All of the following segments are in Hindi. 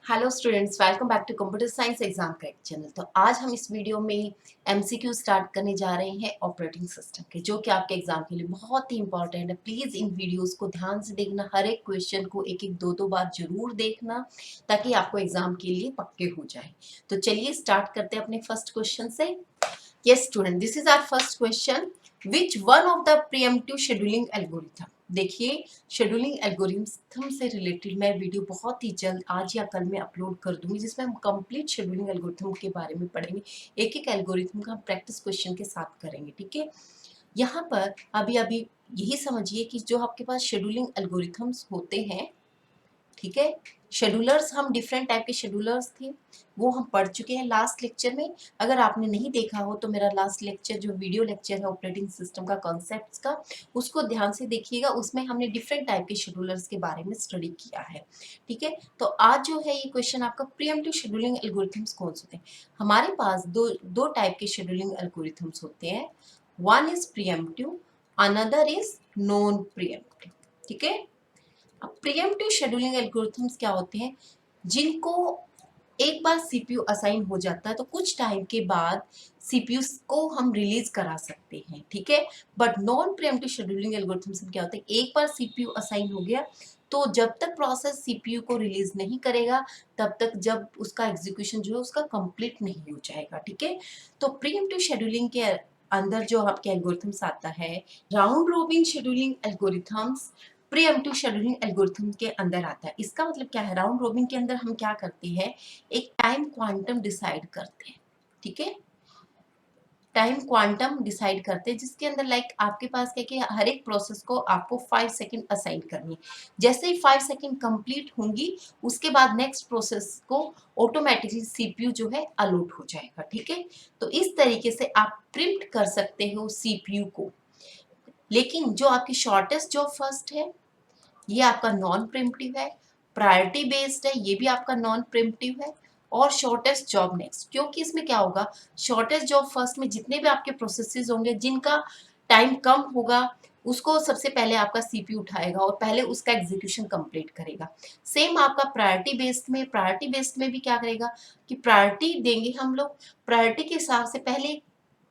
Hello students, welcome back to computer science exam crack channel. तो आज हम इस वीडियो में एमसीक्यू स्टार्ट करने जा रहे हैं ऑपरेटिंग सिस्टम के, जो कि आपके एग्जाम के लिए बहुत ही इंपॉर्टेंट है। प्लीज इन वीडियोस को ध्यान से देखना, हर एक क्वेश्चन को एक एक दो बार जरूर देखना ताकि आपको एग्जाम के लिए पक्के हो जाए। तो चलिए स्टार्ट करते हैं अपने फर्स्ट क्वेश्चन से। Yes student, this is our first question. Which one of the preemptive scheduling algorithm. देखिए, शेड्यूलिंग एल्गोरिथम से रिलेटेड मैं वीडियो बहुत ही जल्द आज या कल में अपलोड कर दूंगी, जिसमें हम कंप्लीट शेड्यूलिंग एल्गोरिथम के बारे में पढ़ेंगे। एक एक एल्गोरिथम का हम प्रैक्टिस क्वेश्चन के साथ करेंगे, ठीक है। यहाँ पर अभी अभी यही समझिए कि जो आपके पास शेड्यूलिंग एल्गोरिथम्स होते हैं, ठीक है, शेड्यूलर्स, हम डिफरेंट टाइप के शेड्यूलर्स थे वो हम पढ़ चुके हैं लास्ट लेक्चर में। अगर आपने नहीं देखा हो तो मेरा लास्ट लेक्चर जो वीडियो लेक्चर है ऑपरेटिंग सिस्टम का कॉन्सेप्ट्स का, उसको ध्यान से देखिएगा। उसमें हमने डिफरेंट टाइप के शेड्यूलर्स के बारे में स्टडी किया है, ठीक है। तो आज जो है ये क्वेश्चन आपका, प्रीएम्प्टिव शेड्यूलिंग एल्गोरिथम्स कौन से होते हैं। हमारे पास दो टाइप के शेड्यूलिंग एल्गोरिथम्स होते हैं। One is pre-emptive, another is non pre-emptive, ठीक है। अब प्रीएम्प्टिव शेड्यूलिंग एल्गोरिथम्स क्या होते हैं, जिनको एक बार सीपीयू असाइन हो जाता है तो कुछ टाइम के बाद सीपीयू को हम रिलीज करा सकते हैं, ठीक है। But non pre-emptive scheduling algorithms में क्या होता है, एक बार सीपीयू असाइन हो गया तो जब तक प्रोसेस सीपीयू को रिलीज नहीं करेगा तब तक जब उसका एग्जीक्यूशन जो है उसका कंप्लीट नहीं हो जाएगा, ठीक है। तो प्रीएम्प्टिव शेड्यूलिंग के अंदर जो आपके एल्गोरिथम्स आता है, round robin scheduling algorithms pre-emptive scheduling algorithm के अंदर आता है। इसका मतलब क्या है, राउंड रोबिन के अंदर हम क्या करते हैं, एक टाइम क्वांटम डिसाइड करते हैं, ठीक है। टाइम क्वांटम डिसाइड करते हैं जिसके अंदर लाइक आपके पास क्या कि हर एक प्रोसेस को आपको 5 सेकंड असाइन करनी है। जैसे ही 5 सेकंड कंप्लीट होंगी उसके बाद नेक्स्ट प्रोसेस को ऑटोमेटिकली सीपीयू जो है अलॉट हो जाएगा, ठीक है। तो इस तरीके से आप प्रिम्प्ट कर सकते हो सीपीयू को। लेकिन जो आपकी शॉर्टेस्ट जॉब फर्स्ट है ये आपका नॉन प्रिम्प्टिव है, प्रायोरिटी बेस्ड है ये भी आपका नॉन प्रिम्प्टिव है, और शॉर्टेस्ट जॉब नेक्स्ट। क्योंकि इसमें क्या होगा, शॉर्टेस्ट जॉब फर्स्ट में जितने भी आपके प्रोसेसेस होंगे जिनका टाइम कम होगा उसको सबसे पहले आपका सीपीयू उठाएगा और पहले उसका एग्जीक्यूशन कंप्लीट करेगा। सेम आपका प्रायोरिटी बेस्ड में भी क्या करेगा कि प्रायोरिटी देंगे हम लोग, प्रायोरिटी के हिसाब से पहले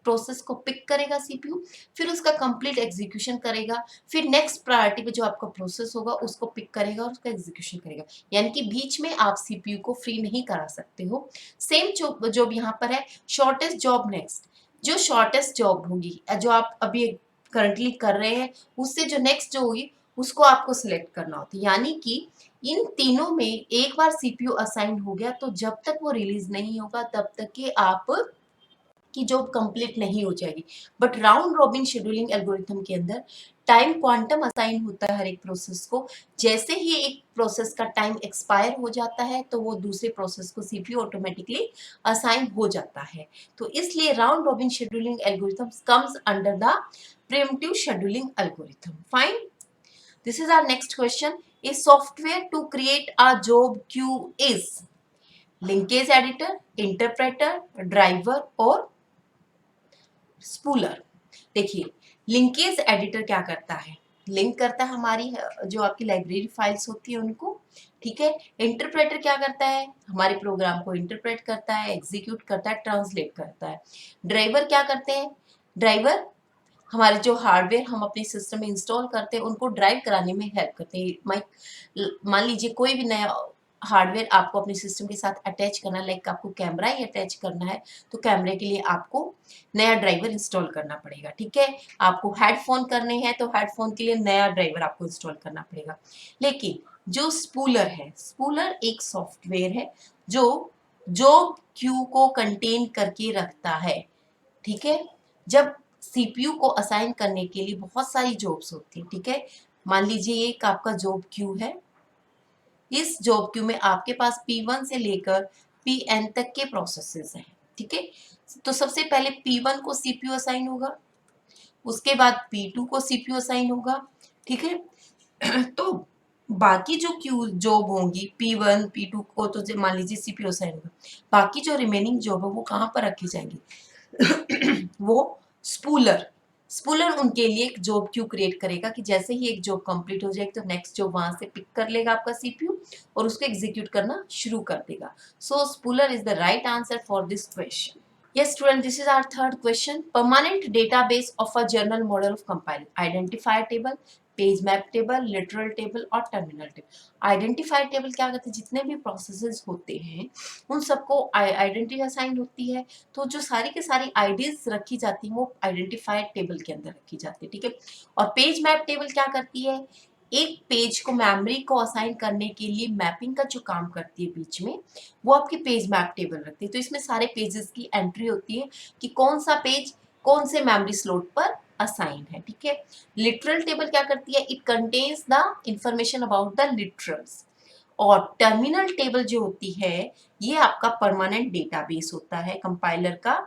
प्रोसेस को पिक करेगा सीपीयू, फिर उसका कंप्लीट एग्जीक्यूशन करेगा, फिर नेक्स्ट प्रायोरिटी पे जो आपका प्रोसेस होगा उसको पिक करेगा और उसका एग्जीक्यूशन करेगा। यानी कि बीच में आप सीपीयू को फ्री नहीं करा सकते हो। सेम जो यहाँ पर है, शॉर्टेस्ट जॉब नेक्स्ट, जो शॉर्टेस्ट जॉब होगी जो आप अभी करंटली कर रहे हैं उससे जो नेक्स्ट जो होगी उसको आपको सिलेक्ट करना होता है। यानी कि इन तीनों में एक बार सीपीयू असाइन हो गया तो जब तक वो रिलीज नहीं होगा तब तक कि आप की जॉब कंप्लीट नहीं हो जाएगी। But round robin scheduling algorithm के अंदर टाइम क्वांटम असाइन होता है हर एक प्रोसेस को। जैसे ही एक प्रोसेस का टाइम एक्सपायर हो जाता है तो वो दूसरे प्रोसेस को सीपीयू ऑटोमेटिकली असाइन हो जाता है। तो इसलिए round robin scheduling algorithm comes under the preemptive scheduling algorithm. Fine, this is our next question. A software to create a job queue is linkage editor, interpreter, driver और स्पूलर। देखिए, लिंकेज एडिटर क्या करता है, लिंक करता है हमारी जो आपकी लाइब्रेरी फाइल्स होती है उनको, ठीक है। इंटरप्रेटर क्या करता है, हमारे प्रोग्राम को इंटरप्रेट करता है, एग्जीक्यूट करता है, ट्रांसलेट करता है। ड्राइवर क्या करते हैं, ड्राइवर हमारे जो हार्डवेयर हम अपने सिस्टम में इंस्टॉल करते हैं उनको ड्राइव कराने में हेल्प करते हैं। मान लीजिए कोई भी नया हार्डवेयर आपको अपने सिस्टम के साथ अटैच करना है, लाइक आपको कैमरा ही अटैच करना है तो कैमरे के लिए आपको नया ड्राइवर इंस्टॉल करना पड़ेगा, ठीक है। आपको हेडफोन करने हैं तो हेडफोन के लिए नया ड्राइवर आपको इंस्टॉल करना पड़ेगा। लेकिन जो स्पूलर है, स्पूलर एक सॉफ्टवेयर है जो जॉब क्यू को कंटेन करके रखता है, ठीक है। जब सीपीयू को असाइन करने के लिए बहुत सारी जॉब्स होती है, ठीक है। मान लीजिए ये एक आपका जॉब क्यू है, इस जॉब क्यू में आपके पास P1 से लेकर Pn तक के प्रोसेसेस हैं, ठीक है। तो सबसे पहले P1 को सीपीयू असाइन होगा, उसके बाद P2 को सीपीयू असाइन होगा, ठीक है। तो बाकी जो क्यू जॉब होंगी P1 P2 को तो मान लीजिए सीपीयू असाइन होगा, बाकी जो रिमेनिंग जॉब है वो कहाँ पर रखी जाएंगी वो स्पूलर स्पूलर उनके लिए एक जॉब क्यू क्रिएट करेगा कि जैसे ही एक जॉब कंप्लीट हो जाएगी तो नेक्स्ट जॉब वहां से पिक कर लेगा आपका सीपीयू और उसको एग्जीक्यूट करना शुरू कर देगा. So spooler is the right answer for this question. Yes, student, this is our third question. Permanent database of a journal model of compiling. Identifier table, page map table, literal table और terminal table. Identifier table क्या कहते हैं? जितने भी processes होते हैं उन सबको identity असाइन होती है. तो जो सारी के सारी IDs रखी जाती हैं वो identifier table के अंदर रखी जाती है, ठीक है. और page map table क्या करती है? एक पेज को मेमोरी को असाइन करने के लिए मैपिंग का जो काम करती है बीच में, वो आपकी पेज मैप टेबल रखती है. तो इसमें सारे पेजेस की एंट्री होती है कि कौन सा पेज कौन से मेमोरी स्लॉट पर असाइन है, ठीक है. लिटरल टेबल क्या करती है? It contains the information about the literals. और टर्मिनल टेबल जो होती है ये आपका परमानेंट डेटाबेस होता है कंपाइलर का,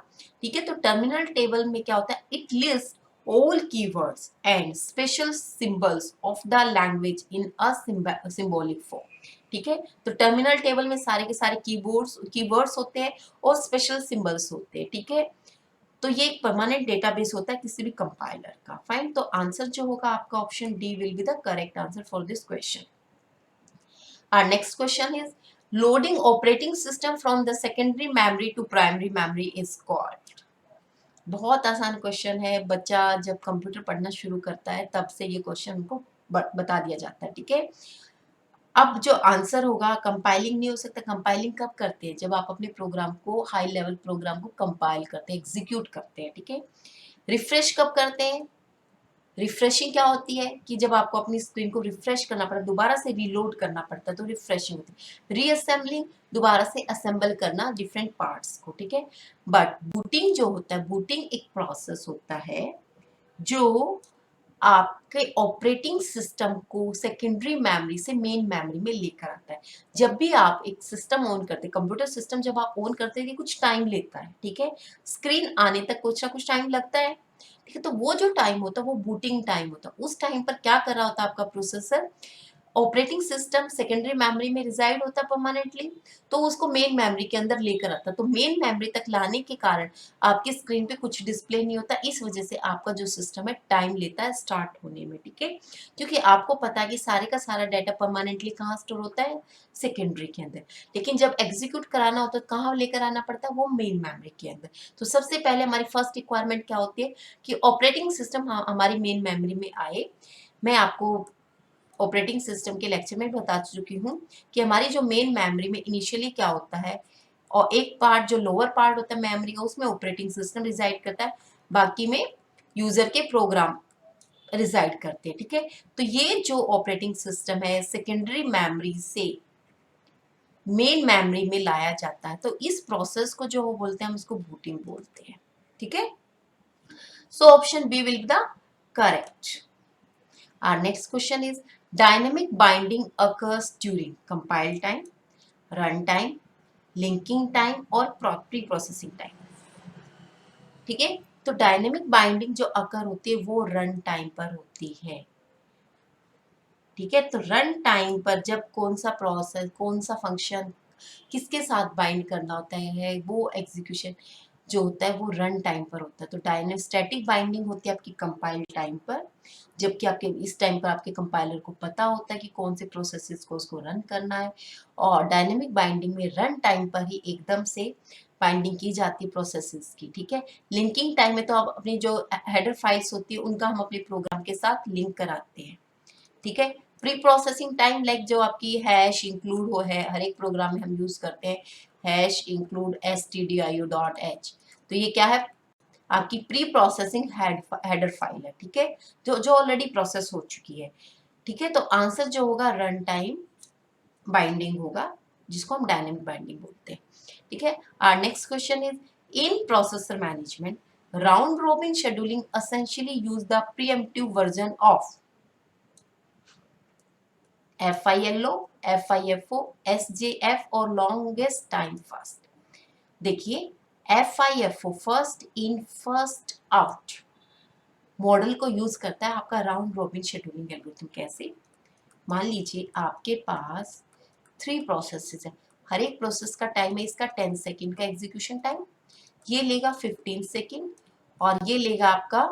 ठीक है. तो टर्मिनल टेबल में क्या होता है? It list all keywords and special symbols of the language in a symbolic form, ठीक है. तो टर्मिनल टेबल में सारे के सारे कीवर्ड्स होते हैं और स्पेशल सिंबल्स होते हैं, ठीक है. तो ये एक परमानेंट डेटाबेस होता है किसी भी कंपाइलर का. फाइन. तो आंसर जो होगा आपका option D will be the correct answer for this question. Our next question is loading operating system from the secondary memory to primary memory is called. बहुत आसान क्वेश्चन है. बच्चा जब कंप्यूटर पढ़ना शुरू करता है तब से ये क्वेश्चन उनको बता दिया जाता है, ठीक है. अब जो आंसर होगा, कंपाइलिंग नहीं हो सकता. कंपाइलिंग कब करते हैं? जब आप अपने प्रोग्राम को, हाई लेवल प्रोग्राम को कंपाइल करते हैं, एग्जीक्यूट करते हैं, ठीक है. रिफ्रेश कब करते हैं? रिफ्रेशिंग क्या होती है कि जब आपको अपनी स्क्रीन को रिफ्रेश करना पड़ता है, दोबारा से रीलोड करना पड़ता है, तो रिफ्रेशिंग होती है. रीअसेंबलिंग, दोबारा से असेंबल करना डिफरेंट पार्ट्स को, ठीक है. बट बूटिंग जो होता है, बूटिंग एक प्रोसेस होता है जो आपके ऑपरेटिंग सिस्टम को सेकेंडरी मेमोरी से मेन मेमोरी में लेकर आता है. जब भी आप एक सिस्टम ऑन करते हैं, कंप्यूटर सिस्टम जब आप ऑन करते हैं, कुछ टाइम लेता है, ठीक है. स्क्रीन आने तक कुछ ना कुछ टाइम लगता है, ठीक है. तो वो जो टाइम होता है वो बूटिंग टाइम होता है. उस टाइम पर क्या कर रहा होता है आपका processor? Operating system secondary memory में रिजाइड होता है परमानेंटली, तो उसको मेन मेमोरी के अंदर लेकर आता है. तो मेन मेमोरी तक लाने के कारण आपकी स्क्रीन पे कुछ डिस्प्ले नहीं होता. इस वजह से आपका जो सिस्टम है टाइम लेता है स्टार्ट होने में, ठीक है. क्योंकि आपको पता है कि सारे का सारा डाटा परमानेंटली कहाँ स्टोर होता है? सेकेंडरी के अंदर. लेकिन जब एग्जीक्यूट कराना होता है तो कहाँ लेकर आना पड़ता है? वो मेन मेमोरी के अंदर. तो सबसे पहले हमारी फर्स्ट रिक्वायरमेंट क्या होती है कि ऑपरेटिंग सिस्टम हमारी मेन मेमोरी में आए. मैं आपको ऑपरेटिंग सिस्टम के लेक्चर में बता चुकी हूँ कि हमारी जो मेन मेमोरी में इनिशियली क्या होता है, और एक पार्ट जो लोअर पार्ट होता है मेमोरी का, उसमें ऑपरेटिंग सिस्टम रिजाइड करता है, बाकी में यूजर के प्रोग्राम रिजाइड करते हैं, ठीक है. तो ये जो ऑपरेटिंग सिस्टम है सेकेंडरी मेमोरी से मेन मेमोरी में लाया जाता है. तो इस प्रोसेस को जो वो बोलते हैं, हम इसको बूटिंग बोलते हैं, ठीक है. So option B will be the correct. Our next question is dynamic binding occurs during compile time, run time, linking time और pre-processing time. ठीक है. तो डायनेमिक बाइंडिंग जो अकर होती है वो रन टाइम पर होती है, ठीक है. तो रन टाइम पर जब कौन सा प्रोसेस, कौन सा फंक्शन किसके साथ बाइंड करना होता है, वो एग्जीक्यूशन जो होता है वो रन टाइम पर होता है. तो डायनेमिक स्टैटिक बाइंडिंग होती है आपकी कंपाइल टाइम पर, जबकि आपके इस टाइम पर आपके कंपाइलर को पता होता है कि कौन से प्रोसेसेस को उसको रन करना है. और डायनेमिक बाइंडिंग में रन टाइम पर ही एकदम से बाइंडिंग की जाती है प्रोसेसेस की, ठीक है. लिंकिंग टाइम में तो आप अपनी जो हेडर फाइल्स होती है उनका हम अपने प्रोग्राम के साथ लिंक कराते हैं, ठीक है. प्री प्रोसेसिंग टाइम लाइक जो आपकी हैश इंक्लूड हो है, हर एक प्रोग्राम में हम यूज करते हैं हैश इंक्लूड stdio.h. तो ये क्या है? आपकी प्री प्रोसेसिंग हेडर फाइल है, ठीक है, जो जो ऑलरेडी प्रोसेस हो चुकी है, ठीक है. तो आंसर जो होगा रन टाइम बाइंडिंग होगा, जिसको हम डायनेमिक बाइंडिंग बोलते हैं, ठीक है. Our next question is in processor management round robin scheduling essentially use the preemptive version of FILO, FIFO, SJF और लॉन्गेस्ट टाइम फर्स्ट. देखिए FIFO first in first out model को यूज करता है आपका राउंड रॉबिन शेड्यूलिंग एल्गोरिथम. कैसे? मान लीजिए आपके पास 3 प्रोसेसेस है, हर एक प्रोसेस का टाइम है इसका 10 सेकेंड का एग्जीक्यूशन टाइम, ये लेगा 15 सेकेंड और ये लेगा आपका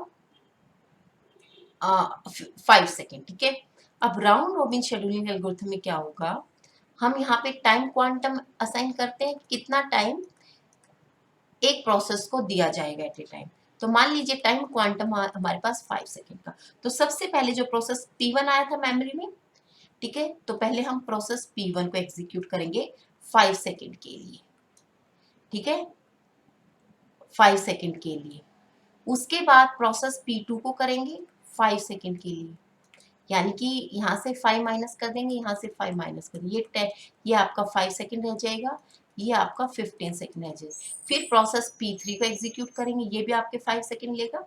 5 सेकेंड, ठीक है। अब राउंड रॉबिन शेड्यूलिंग एल्गोरिथम में क्या होगा, हम यहाँ पे टाइम क्वांटम असाइन करते हैं, कितना टाइम एक प्रोसेस को दिया जाएगा एट ए टाइम। तो मान लीजिए टाइम क्वांटम हमारे पास 5 सेकेंड का। तो सबसे पहले जो प्रोसेस P1 आया था मेमोरी में, ठीक है, तो पहले हम प्रोसेस P1 को एग्जीक्यूट करेंगे 5 सेकेंड के लिए, ठीक है, 5 सेकेंड के लिए। उसके बाद प्रोसेस P2 को करेंगे 5 सेकेंड के लिए, यानी कि यहाँ से 5 माइनस कर देंगे, यहाँ से 5 माइनस कर देंगे, ये आपका 5 सेकेंड रह जाएगा, ये आपका 15 सेकेंड रह जाएगा। फिर प्रोसेस P3 को एग्जीक्यूट करेंगे, ये भी आपके 5 सेकेंड लेगा,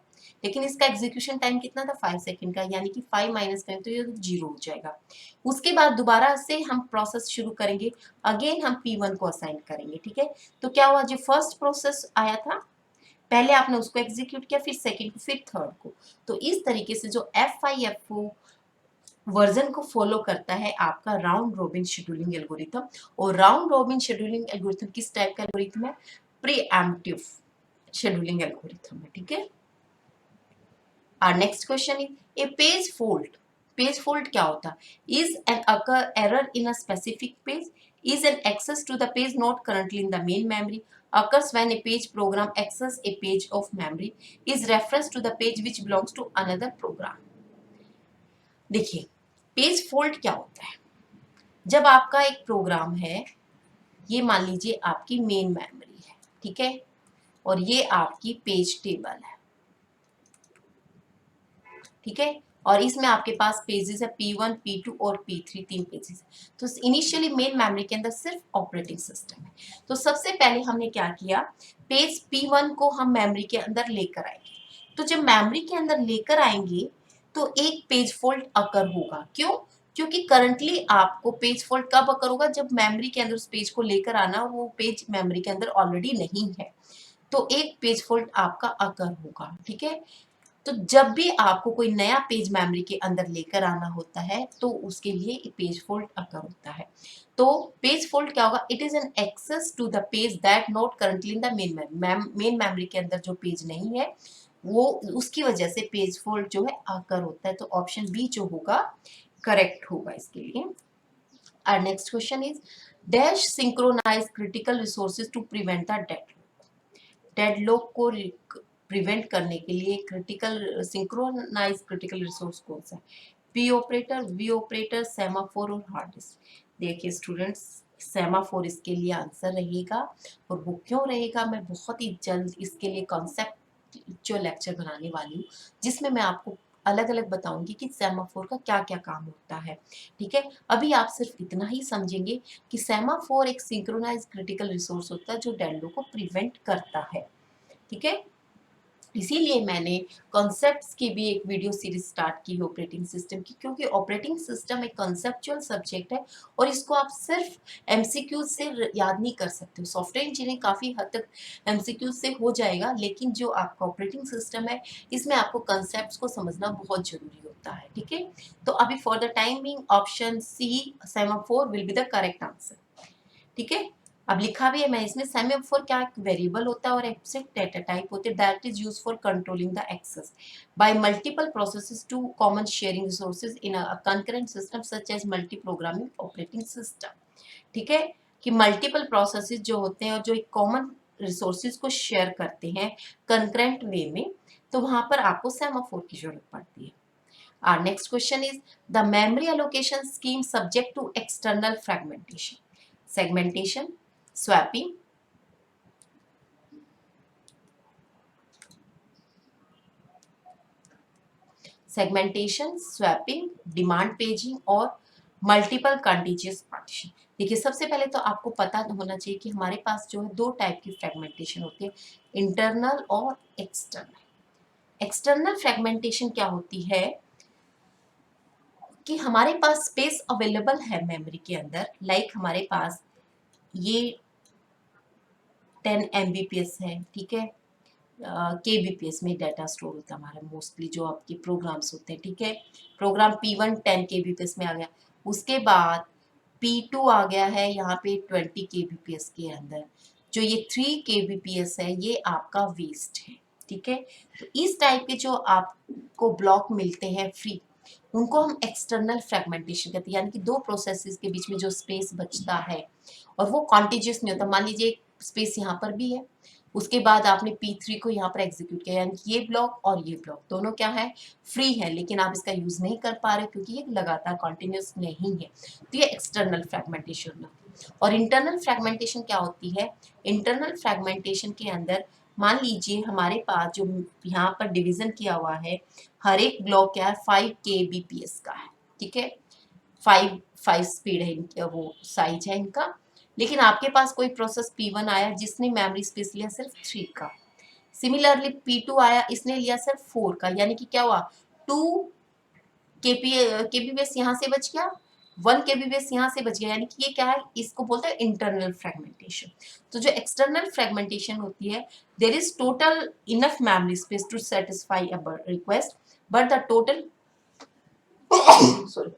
लेकिन इसका एग्जीक्यूशन टाइम कितना था 5 सेकेंड का, यानी कि 5 माइनस करें तो ये 0 हो जाएगा। उसके बाद दोबारा से हम प्रोसेस शुरू करेंगे, अगेन हम P1 को असाइन करेंगे, ठीक है। तो क्या हुआ, जो फर्स्ट प्रोसेस आया था पहले आपने उसको एग्जीक्यूट किया, फिर सेकेंड को, फिर थर्ड को। तो इस तरीके से जो F5FO वर्जन को फॉलो करता है आपका राउंड रॉबिन शेड्यूलिंग एल्गोरिथम। और राउंड रॉबिन शेड्यूलिंग एल्गोरिथम किस टाइप का एल्गोरिथम है, प्रीएम्प्टिव शेड्यूलिंग एल्गोरिथम है, ठीक है। Our next question is a page fault. Page fault क्या होता है? Is an occur error in a specific page? Is an access to the page not currently in the main memory? Occurs when a page program access a page of memory. Is reference to the page which belongs to another program. देखिए पेज फॉल्ट क्या होता है, जब आपका एक प्रोग्राम है, ये मान लीजिए आपकी मेन मेमोरी है, ठीक है, और ये आपकी पेज टेबल है, ठीक है, और इसमें आपके पास पेजेस है P1, P2 और P3, 3 पेजेस है। तो इनिशियली मेन मेमोरी के अंदर सिर्फ ऑपरेटिंग सिस्टम है। तो सबसे पहले हमने क्या किया, पेज P1 को हम मेमोरी के अंदर लेकर आएंगे। तो जब मेमोरी के अंदर लेकर आएंगे तो एक पेज फॉल्ट अकर होगा, क्यों, क्योंकि करंटली आपको पेज फॉल्ट कब अकर होगा, जब मेमोरी के अंदर उस पेज को लेकर आना और वो पेज मेमोरी के अंदर ऑलरेडी नहीं है, तो एक पेज फॉल्ट आपका अकर होगा, ठीक है। तो जब भी आपको कोई नया पेज मेमोरी के अंदर लेकर आना होता है तो उसके लिए पेज फॉल्ट अकर होता है। तो पेज फॉल्ट क्या होगा, it is an access to the page that not currently in the main memory के अंदर जो पेज नहीं है वो, उसकी वजह से पेज फॉल्ट जो है अकर होता है। तो ऑप्शन बी जो होगा करेक्ट होगा इसके लिए। Our next question is dash synchronize critical resources to prevent the deadlock को प्रिवेंट करने के लिए क्रिटिकल सिंक्रोनाइज क्रिटिकल रिसोर्स कौन सा है, P operator, V operator, semaphore और हार्ड डिस्क। देखिए स्टूडेंट्स सेमाफोर इसके लिए आंसर रहेगा, और वो क्यों रहेगा मैं बहुत ही जल्द इसके लिए कॉन्सेप्ट जो लेक्चर बनाने वाली हूँ, जिसमें मैं आपको अलग अलग बताऊंगी कि सेमाफोर का क्या क्या काम होता है, ठीक है। अभी आप सिर्फ इतना ही समझेंगे कि सेमाफोर एक सिंक्रोनाइज क्रिटिकल रिसोर्स होता है जो डेडलॉक को प्रिवेंट करता है, ठीक है। इसीलिए मैंने कॉन्सेप्ट्स की भी एक वीडियो सीरीज स्टार्ट की है ऑपरेटिंग सिस्टम की, क्योंकि ऑपरेटिंग सिस्टम एक कॉन्सेप्चुअल सब्जेक्ट है और इसको आप सिर्फ एमसीक्यू से याद नहीं कर सकते हो। सॉफ्टवेयर इंजीनियरिंग काफ़ी हद तक एमसीक्यू से हो जाएगा, लेकिन जो आपका ऑपरेटिंग सिस्टम है इसमें आपको कॉन्सेप्ट्स को समझना बहुत जरूरी होता है, ठीक है। तो अभी for the time being option C semaphore will be the correct answer, ठीक है। अब लिखा भी है मैं इसमें, सेमाफोर क्या वेरिएबल होता है और एब्स्ट्रैक्ट डेटा टाइप होते हैं that is used for controlling the access by multiple processes to common sharing resources in a concurrent system such as multi programming operating system, ठीक है, कि मल्टीपल प्रोसेसेस जो होते हैं और जो एक कॉमन रिसोर्सेज को शेयर करते हैं कंकरेंट वे में, तो वहां पर आपको सेमाफोर की जरूरत पड़ती है। Our next question is the memory allocation scheme subject to external fragmentation, segmentation, swapping, demand paging और मल्टीपल कंटीजियस पार्टीशन। देखिए सबसे पहले तो आपको पता होना चाहिए कि हमारे पास जो है दो टाइप की फ्रेगमेंटेशन होती है, इंटरनल और एक्सटर्नल। एक्सटर्नल फ्रेगमेंटेशन क्या होती है कि हमारे पास स्पेस अवेलेबल है मेमोरी के अंदर, लाइक हमारे पास ये 10 MBPS है, ठीक है, KBPS में डाटा स्टोर होता है हमारा मोस्टली जो आपके प्रोग्राम्स होते हैं, ठीक है। प्रोग्राम P1 10 KBPS में आ गया, उसके बाद P2 आ गया है यहाँ पे 20 KBPS के अंदर। जो ये 3 KBPS है ये आपका वेस्ट है, ठीक है। तो इस टाइप के जो आपको ब्लॉक मिलते हैं फ्री, उनको हम एक्सटर्नल फ्रेगमेंटेशन कहते हैं, यानी कि दो प्रोसेसेस के बीच में जो स्पेस बचता है और वो कॉन्टिजियस नहीं होता। मान लीजिए स्पेस यहाँ पर भी है, उसके बाद आपने P3 को यहाँ पर एग्जीक्यूट किया, यानी कि ये ब्लॉक और ये ब्लॉक दोनों क्या है, फ्री है, लेकिन आप इसका यूज नहीं कर पा रहे क्योंकि ये लगातार कॉन्टिन्यूस नहीं है। तो ये एक्सटर्नल फ्रेगमेंटेशन है। और इंटरनल फ्रेगमेंटेशन क्या होती है? इंटरनल फ्रेगमेंटेशन के अंदर मान लीजिए हमारे पास जो यहाँ पर डिवीजन किया हुआ है, हर एक ब्लॉक क्या है 5 kbps का है, ठीक है। 5 स्पीड है इनका, वो साइज है इनका। लेकिन आपके पास कोई प्रोसेस P1 आया जिसने मेमोरी स्पेस लिया सिर्फ 3 का। सिमिलरली P2 आया, इसने लिया सिर्फ 4 का, यानी कि क्या हुआ, 2 kbps यहाँ से बच गया, 1 kbps यहाँ से बच गया, यानी कि ये क्या है, इसको बोलते हैं इंटरनल फ्रेगमेंटेशन। तो जो एक्सटर्नल फ्रेगमेंटेशन होती है, there is total enough memory space to satisfy a request, but the total sorry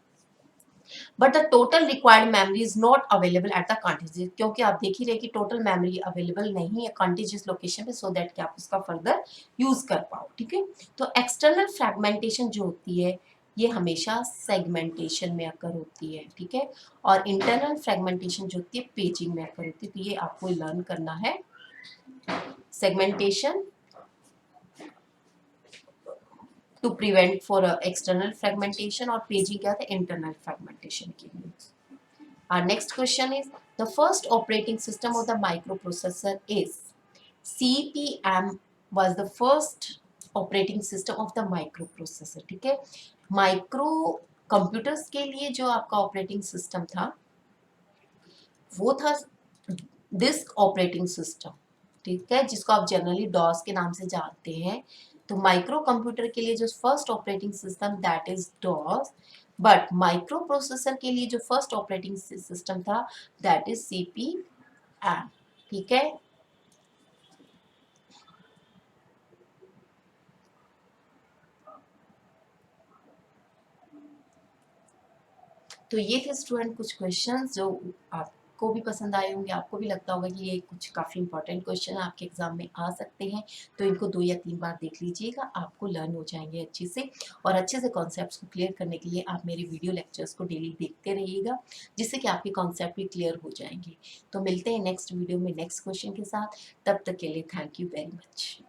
but the total required memory is not available at the contiguous, क्योंकि आप देख ही रहे कि टोटल मेमोरी अवेलेबल नहीं है कॉन्टिजियस लोकेशन पे, सो दैट कि आप उसका फर्दर यूज कर पाओ, ठीक है। तो एक्सटर्नल फ्रेगमेंटेशन जो होती है ये हमेशा सेगमेंटेशन में अकर होती है, ठीक है। और इंटरनल फ्रेगमेंटेशन जो होती है पेजिंग में अकर होती है। तो ये आपको लर्न करना है, segmentation to prevent for external fragmentation, और पेजिंग क्या होता है इंटरनल फ्रेगमेंटेशन के लिए। Our next question is, the first operating system of the microprocessor is CPM was the first operating system of the microprocessor, ठीक है। माइक्रो कंप्यूटर्स के लिए जो आपका ऑपरेटिंग सिस्टम था वो था डिस्क ऑपरेटिंग सिस्टम, ठीक है, जिसको आप जनरली डॉस के नाम से जानते हैं। तो माइक्रो कंप्यूटर के लिए जो first operating system that is DOS, but micro processor के लिए जो फर्स्ट ऑपरेटिंग सिस्टम था दैट इज CPM, ठीक है। तो ये थे स्टूडेंट कुछ क्वेश्चंस जो आपको भी पसंद आए होंगे, आपको भी लगता होगा कि ये कुछ काफ़ी इंपॉर्टेंट क्वेश्चन आपके एग्जाम में आ सकते हैं। तो इनको 2 या 3 बार देख लीजिएगा, आपको लर्न हो जाएंगे अच्छे से। और अच्छे से कॉन्सेप्ट्स को क्लियर करने के लिए आप मेरे वीडियो लेक्चर्स को डेली देखते रहिएगा, जिससे कि आपके कॉन्सेप्ट भी क्लियर हो जाएंगे। तो मिलते हैं नेक्स्ट वीडियो में नेक्स्ट क्वेश्चन के साथ, तब तक के लिए थैंक यू वेरी मच।